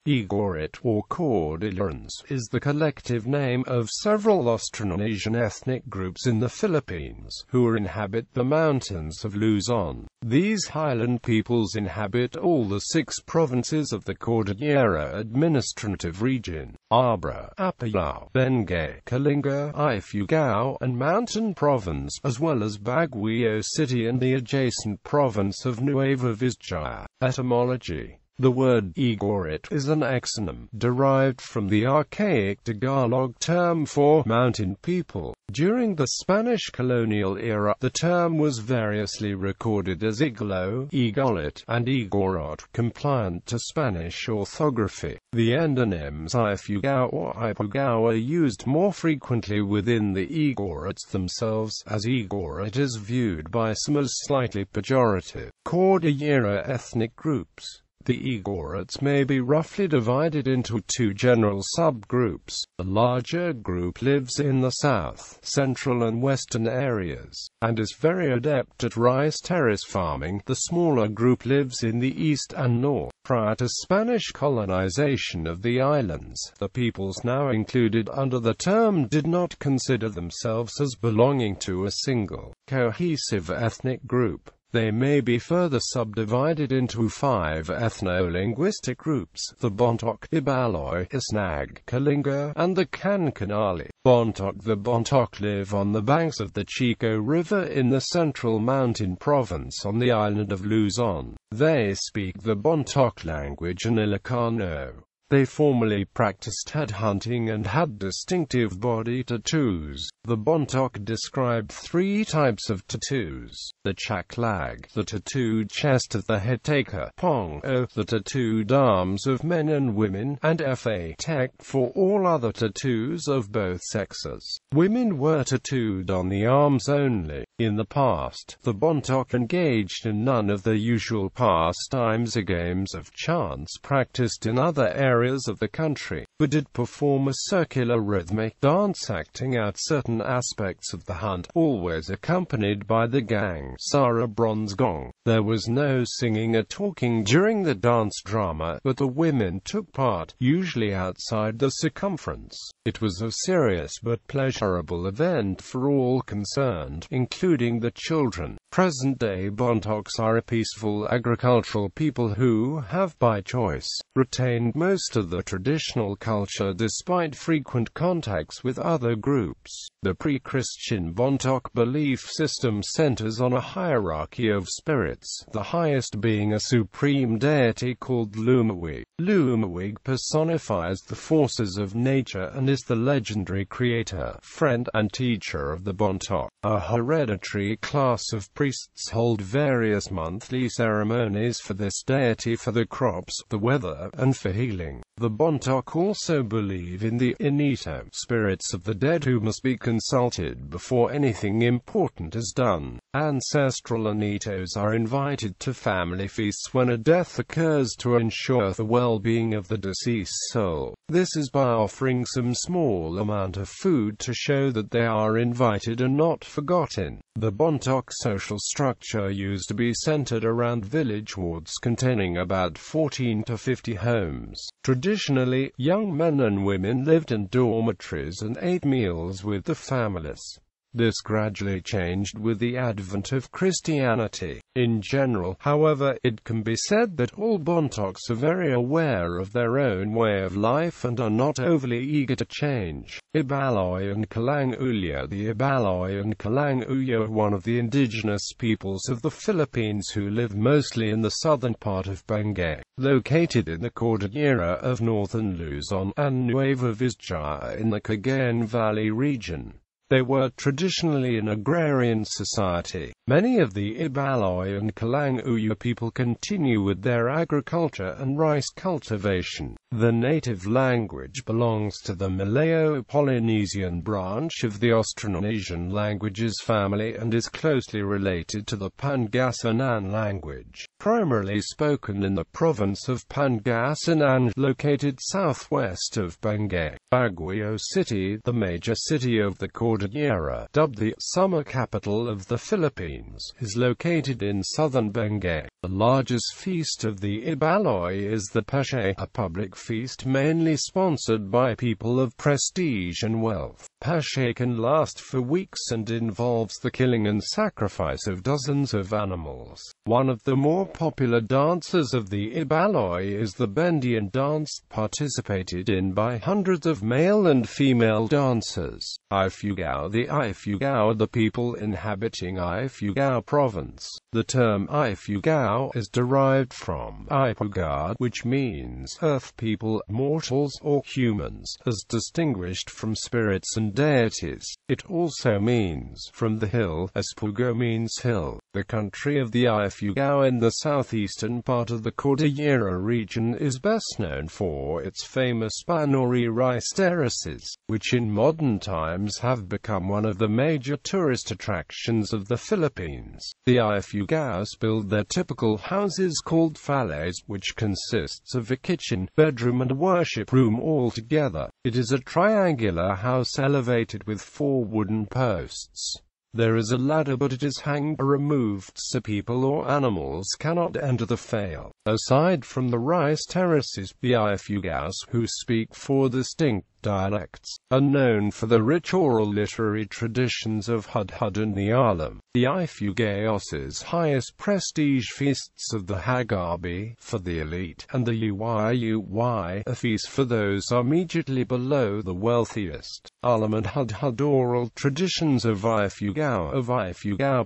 Igorot, or Cordillerans, is the collective name of several Austronesian ethnic groups in the Philippines, who inhabit the mountains of Luzon. These highland peoples inhabit all the 6 provinces of the Cordillera Administrative Region: Abra, Apayao, Benguet, Kalinga, Ifugao, and Mountain Province, as well as Baguio City and the adjacent province of Nueva Vizcaya. Etymology. The word Igorot is an exonym, derived from the archaic Tagalog term for mountain people. During the Spanish colonial era, the term was variously recorded as Iglo, Igorot, and Igorot, compliant to Spanish orthography. The endonyms Ifugao or Ifugao are used more frequently within the Igorots themselves, as Igorot is viewed by some as slightly pejorative. Cordillera ethnic groups. The Igorots may be roughly divided into 2 general subgroups. The larger group lives in the south, central and western areas, and is very adept at rice terrace farming. The smaller group lives in the east and north. Prior to Spanish colonization of the islands, the peoples now included under the term did not consider themselves as belonging to a single, cohesive ethnic group. They may be further subdivided into 5 ethno-linguistic groups: the Bontok, Ibaloy, Isneg, Kalinga, and the Kankanaey. Bontok. The Bontok live on the banks of the Chico River in the central mountain province on the island of Luzon. They speak the Bontok language and Ilocano. They formerly practiced headhunting and had distinctive body tattoos. The Bontok describe 3 types of tattoos: the chaklag, the tattooed chest of the head taker; pong-o, the tattooed arms of men and women; and fa-tek for all other tattoos of both sexes. Women were tattooed on the arms only. In the past, the Bontok engaged in none of the usual pastimes or games of chance practiced in other areas of the country, but did perform a circular rhythmic dance acting out certain aspects of the hunt, always accompanied by the gang Sara bronze gong. There was no singing or talking during the dance drama, but the women took part, usually outside the circumference. It was a serious but pleasurable event for all concerned, including the children. Present-day Bontoks are a peaceful agricultural people who have, by choice, retained most of the traditional culture despite frequent contacts with other groups. The pre-Christian Bontok belief system centers on a hierarchy of spirits, the highest being a supreme deity called Lumawig. Lumawig personifies the forces of nature and is the legendary creator, friend, and teacher of the Bontok. A hereditary class of priests hold various monthly ceremonies for this deity for the crops, the weather, and for healing. The Bontok also believe in the Inito, spirits of the dead who must be consulted before anything important is done. Ancestral Initos are invited to family feasts when a death occurs to ensure the well-being of the deceased soul. This is by offering some small amount of food to show that they are invited and not forgotten. The Bontok social structure used to be centered around village wards containing about 14 to 50 homes. Traditionally, young men and women lived in dormitories and ate meals with the families. This gradually changed with the advent of Christianity. In general, however, it can be said that all Bontoks are very aware of their own way of life and are not overly eager to change. Ibaloy and Kalanguya. The Ibaloy and Kalanguya are one of the indigenous peoples of the Philippines who live mostly in the southern part of Benguet, located in the Cordillera of northern Luzon, and Nueva Vizcaya in the Cagayan Valley region. They were traditionally an agrarian society. Many of the Ibaloy and Kalanguya people continue with their agriculture and rice cultivation. The native language belongs to the Malayo-Polynesian branch of the Austronesian languages family and is closely related to the Pangasinan language, primarily spoken in the province of Pangasinan, located southwest of Benguet. Baguio City, the major city of the Cordillera Cordillera, dubbed the summer capital of the Philippines, is located in southern Benguet. The largest feast of the Ibaloy is the Pashay, a public feast mainly sponsored by people of prestige and wealth. Pashay can last for weeks and involves the killing and sacrifice of dozens of animals. One of the more popular dances of the Ibaloy is the Bendian dance, participated in by hundreds of male and female dancers. Ifugao. The Ifugao are the people inhabiting Ifugao province. The term Ifugao is derived from Ifugao, which means earth people, mortals or humans, as distinguished from spirits and deities. It also means from the hill, as Pugo means hill. The country of the Ifugao in the southeastern part of the Cordillera region is best known for its famous Banori rice terraces, which in modern times have become one of the major tourist attractions of the Philippines. The Ifugaos build their typical houses called falays, which consists of a kitchen, bedroom and worship room all together. It is a triangular house elevated with 4 wooden posts. There is a ladder, but it is hanged or removed so people or animals cannot enter the fale. Aside from the rice terraces, the Ifugaos, who speak 4 distinct dialects, are known for the rich oral literary traditions of Hudhud and the Alam. The Ifugaos' highest prestige feasts of the Hagabi, for the elite, and the Uyuy, a feast for those immediately below the wealthiest. Alam and Hudhud oral traditions of Ifugao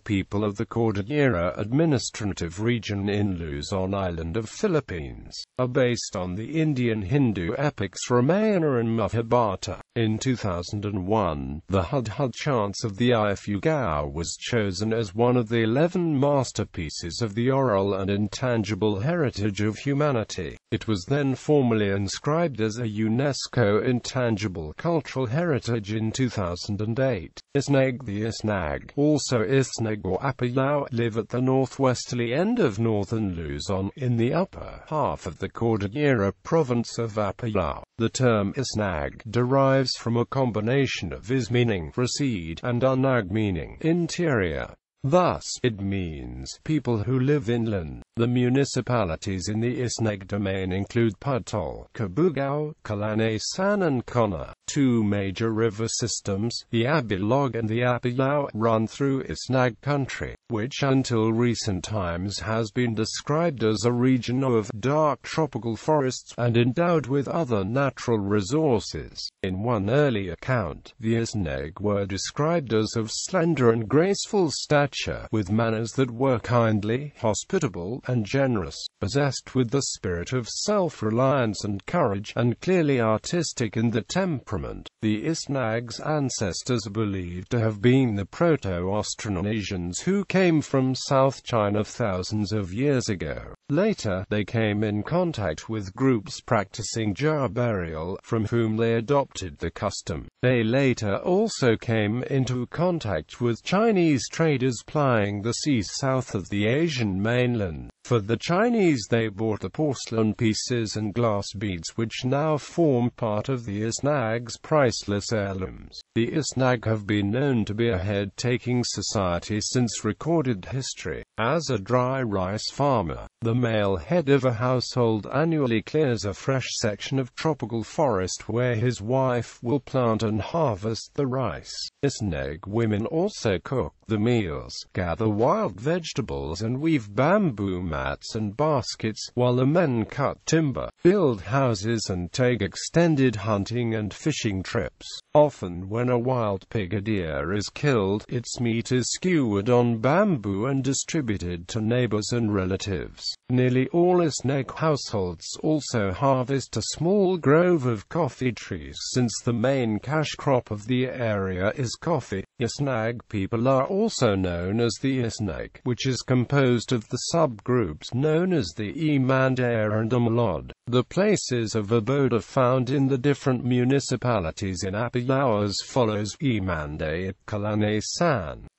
people of the Cordillera Administrative Region in Luzon Island of Philippines, are based on the Indian Hindu epics Ramayana and Mahabharata. In 2001, the Hudhud chants of the Ifugao was chosen as one of the 11 masterpieces of the oral and intangible heritage of humanity. It was then formally inscribed as a UNESCO Intangible Cultural Heritage in 2008. Isneg. The Isneg, also Isneg or Apayao, live at the northwesterly end of northern Luzon, in the upper half of the Cordillera province of Apayao. The term Isneg derives from a combination of is meaning recede and anag meaning interior. Thus, it means people who live inland. The municipalities in the Isneg domain include Putol, Cabugao, Kalanay, and Cona. 2 major river systems, the Abilog and the Apayao, run through Isneg country, which until recent times has been described as a region of dark tropical forests and endowed with other natural resources. In one early account, the Isneg were described as of slender and graceful stature, with manners that were kindly, hospitable, and generous, possessed with the spirit of self-reliance and courage, and clearly artistic in the temperament. The Isneg's ancestors are believed to have been the Proto-Austronesians who came from South China thousands of years ago. Later, they came in contact with groups practicing jar burial, from whom they adopted the custom. They later also came into contact with Chinese traders plying the seas south of the Asian mainland. For the Chinese, they bought the porcelain pieces and glass beads which now form part of the Isneg's priceless heirlooms. The Isneg have been known to be a head-taking society since recorded history. As a dry rice farmer, the male head of a household annually clears a fresh section of tropical forest where his wife will plant and harvest the rice. Isneg women also cook the meals, gather wild vegetables and weave bamboo mats and baskets, while the men cut timber, build houses and take extended hunting and fishing trips. Often when a wild pig or deer is killed, its meat is skewered on bamboo and distributed to neighbors and relatives. Nearly all Isneg households also harvest a small grove of coffee trees, since the main cash crop of the area is coffee. Isneg people are also known as the Isneg, which is composed of the subgroups known as the Imandar and Amalod. The places of abode are found in the different municipalities in Apayao as follows: Imandar, Kalanay,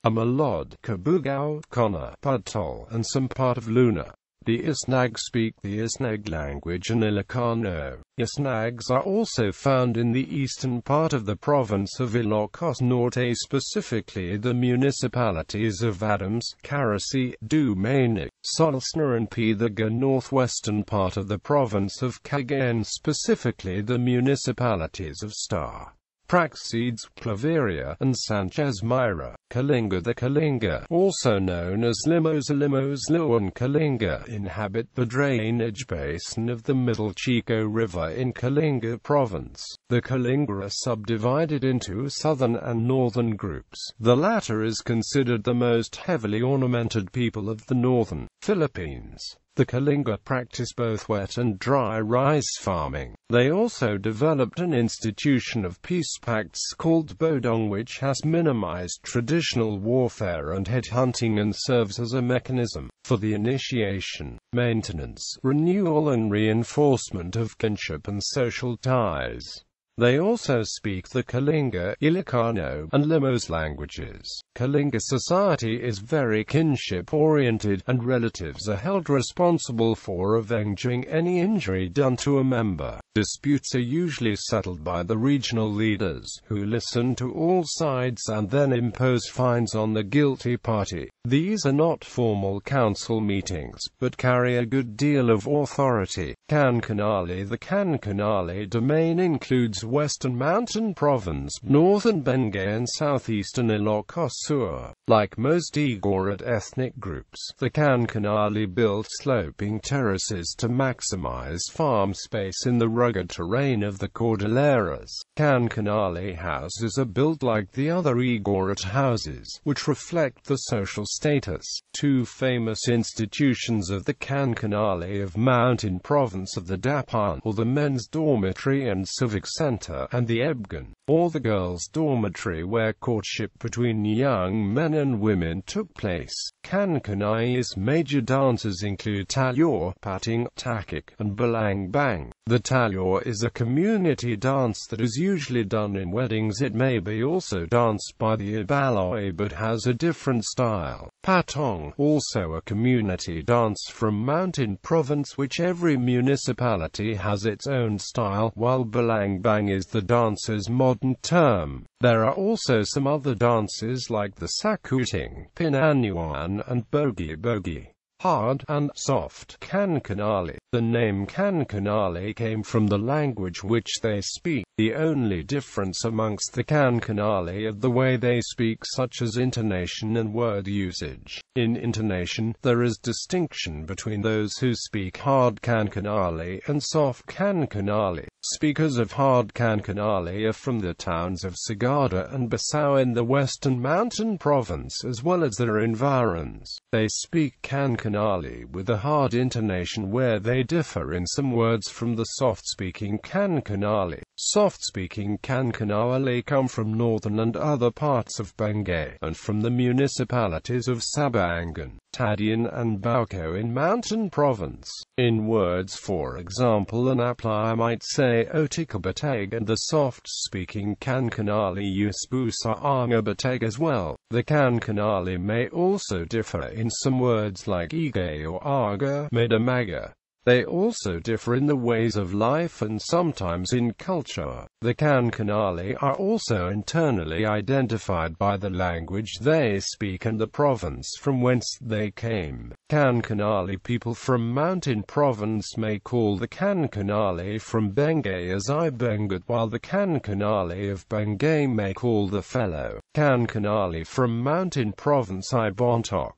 Amalod, Cabugao, Cona, Putol, and some part of Luna. The Isneg speak the Isneg language and Ilocano. Isnags are also found in the eastern part of the province of Ilocos Norte, specifically the municipalities of Adams, Carasi, Dumanik, Solsna and Pidaga, northwestern part of the province of Cagayan, specifically the municipalities of Star, Praxedes, Claveria, and Sanchez Mira. Kalinga. The Kalinga, also known as Limos and Kalinga, inhabit the drainage basin of the Middle Chico River in Kalinga province. The Kalinga are subdivided into southern and northern groups. The latter is considered the most heavily ornamented people of the northern Philippines. The Kalinga practice both wet and dry rice farming. They also developed an institution of peace pacts called Bodong, which has minimized traditional warfare and headhunting and serves as a mechanism for the initiation, maintenance, renewal and reinforcement of kinship and social ties. They also speak the Kalinga, Ilocano, and Limos languages. Kalinga society is very kinship-oriented, and relatives are held responsible for avenging any injury done to a member. Disputes are usually settled by the regional leaders, who listen to all sides and then impose fines on the guilty party. These are not formal council meetings, but carry a good deal of authority. Kankanaey. The Kankanaey domain includes Western Mountain Province, northern Benguet and southeastern Ilocos Sur. Like most Igorot ethnic groups, the Kankanaey built sloping terraces to maximize farm space in the rugged terrain of the Cordilleras. Kankanaey houses are built like the other Igorot houses, which reflect the social status. Two famous institutions of the Kankanaey of Mountain Province of the Dapan, or the men's dormitory and civic center, and the Ebgan, or the girls' dormitory, where courtship between young men and women took place. Kankanaey's major dances include talyor, pating, takik, and balangbang. The talyor is a community dance that is usually done in weddings. It may be also danced by the Ibaloy but has a different style. Patong, also a community dance from Mountain Province, which every municipality has its own style, while balangbang is the dancer's modern term. There are also some other dances like the sakuting, pinanyuan, and bogi. Hard and soft Kankanaey. The name Kankanaey came from the language which they speak. The only difference amongst the Kankanaey is the way they speak, such as intonation and word usage. In intonation, there is distinction between those who speak hard Kankanaey and soft Kankanaey. Speakers of hard Kankanaey are from the towns of Sagada and Basao in the Western Mountain Province, as well as their environs. They speak Kankanaey with a hard intonation, where they differ in some words from the soft-speaking Kankanaey. Soft-speaking Kankanaey come from northern and other parts of Benguet, and from the municipalities of Sabangan, Tadian and Baguio in Mountain Province. In words, for example, an Apayao might say Otikabateg, and the soft-speaking Kankanaey use Busa Angabateg as well. The Kankanaey may also differ in some words like Igay or Aga, Medamaga. They also differ in the ways of life and sometimes in culture. The Kankanaey are also internally identified by the language they speak and the province from whence they came. Kankanaey people from Mountain Province may call the Kankanaey from Benguet as Benguet, while the Kankanaey of Benguet may call the fellow Kankanaey from Mountain Province Bontok.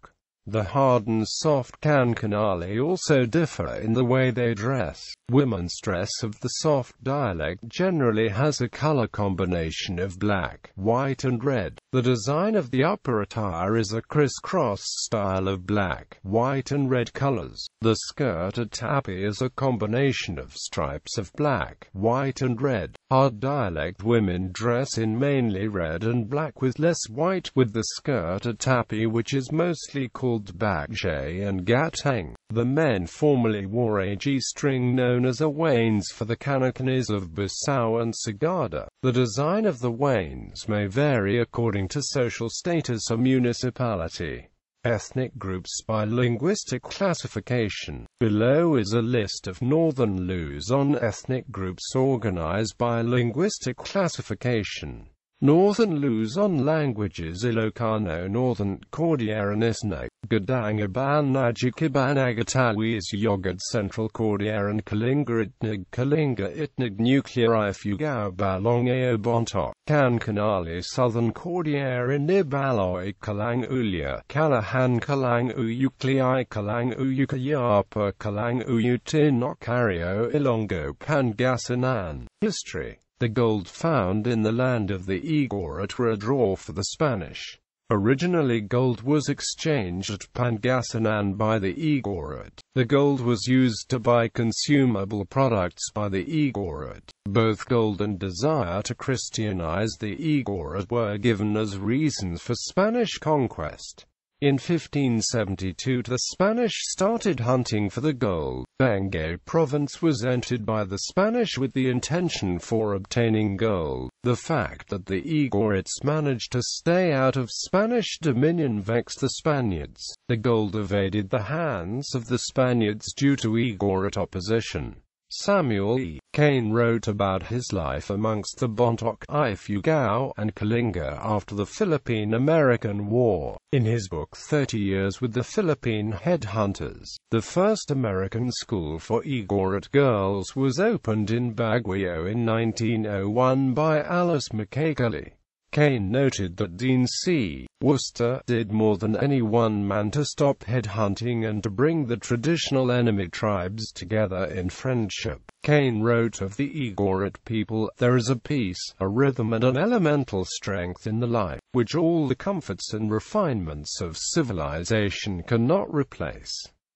The hard and soft Kankanaey also differ in the way they dress. Women's dress of the soft dialect generally has a color combination of black, white and red. The design of the upper attire is a crisscross style of black, white and red colors. The skirt atapi is a combination of stripes of black, white and red. Hard dialect women dress in mainly red and black with less white, with the skirt atapi, which is mostly called bakje and gatang. The men formerly wore a G-string known as a wains for the Kanakaneys of Basao and Sagada. The design of the wains may vary according to social status or municipality. Ethnic groups by linguistic classification. Below is a list of northern Luzon ethnic groups organized by linguistic classification. Northern Luzon languages: Ilocano, Northern Cordillera, Isneg, Gadangaban, Najikiban, Agatawis, Yogad, Central Cordilleran, Kalinga, Itneg, Kalinga, Itneg, Nuclear, Ifugao, Balongao, Bontok, Kankanaey, Southern Cordillera, Ibaloy, Kalanguya, Kalahan, Kalanguya, Kalanguya, Kayapa, Kalanguya, Tinocario, Ilongo, Pangasinan. History. The gold found in the land of the Igorot were a draw for the Spanish. Originally gold was exchanged at Pangasinan by the Igorot. The gold was used to buy consumable products by the Igorot. Both gold and desire to Christianize the Igorot were given as reasons for Spanish conquest. In 1572 the Spanish started hunting for the gold. Benguet province was entered by the Spanish with the intention for obtaining gold. The fact that the Igorots managed to stay out of Spanish dominion vexed the Spaniards. The gold evaded the hands of the Spaniards due to Igorot opposition. Samuel E. Kane wrote about his life amongst the Bontok, Ifugao, and Kalinga after the Philippine-American War. In his book 30 Years with the Philippine Headhunters, the first American school for Igorot girls was opened in Baguio in 1901 by Alice McKay. Kane noted that Dean C. Worcester did more than any one man to stop headhunting and to bring the traditional enemy tribes together in friendship. Kane wrote of the Igorot people, "There is a peace, a rhythm and an elemental strength in the life, which all the comforts and refinements of civilization cannot replace."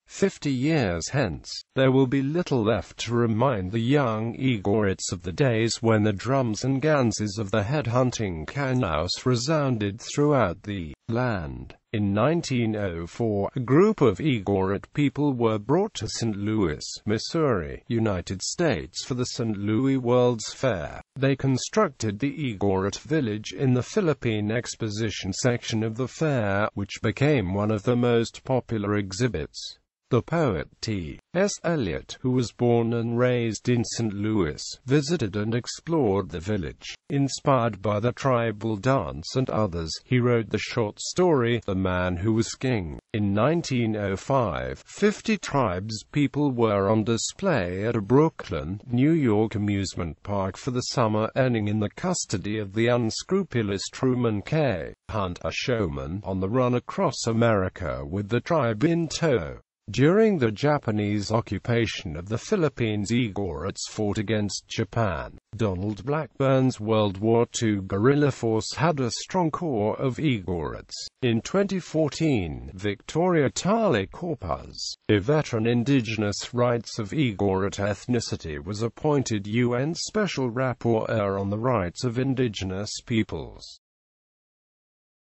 50 years hence, there will be little left to remind the young Igorots of the days when the drums and ganses of the head-hunting canoes resounded throughout the land. In 1904, a group of Igorot people were brought to St. Louis, Missouri, United States for the St. Louis World's Fair. They constructed the Igorot village in the Philippine Exposition section of the fair, which became one of the most popular exhibits. The poet T.S. Eliot, who was born and raised in St. Louis, visited and explored the village. Inspired by the tribal dance and others, he wrote the short story, The Man Who Was King. In 1905, 50 tribes people were on display at a Brooklyn, New York amusement park for the summer, ending in the custody of the unscrupulous Truman K. Hunt, a showman on the run across America with the tribe in tow. During the Japanese occupation of the Philippines, Igorots fought against Japan. Donald Blackburn's World War II guerrilla force had a strong core of Igorots. In 2014, Victoria Tali Corpuz, a veteran indigenous rights of Igorot ethnicity, was appointed UN Special Rapporteur on the Rights of Indigenous Peoples.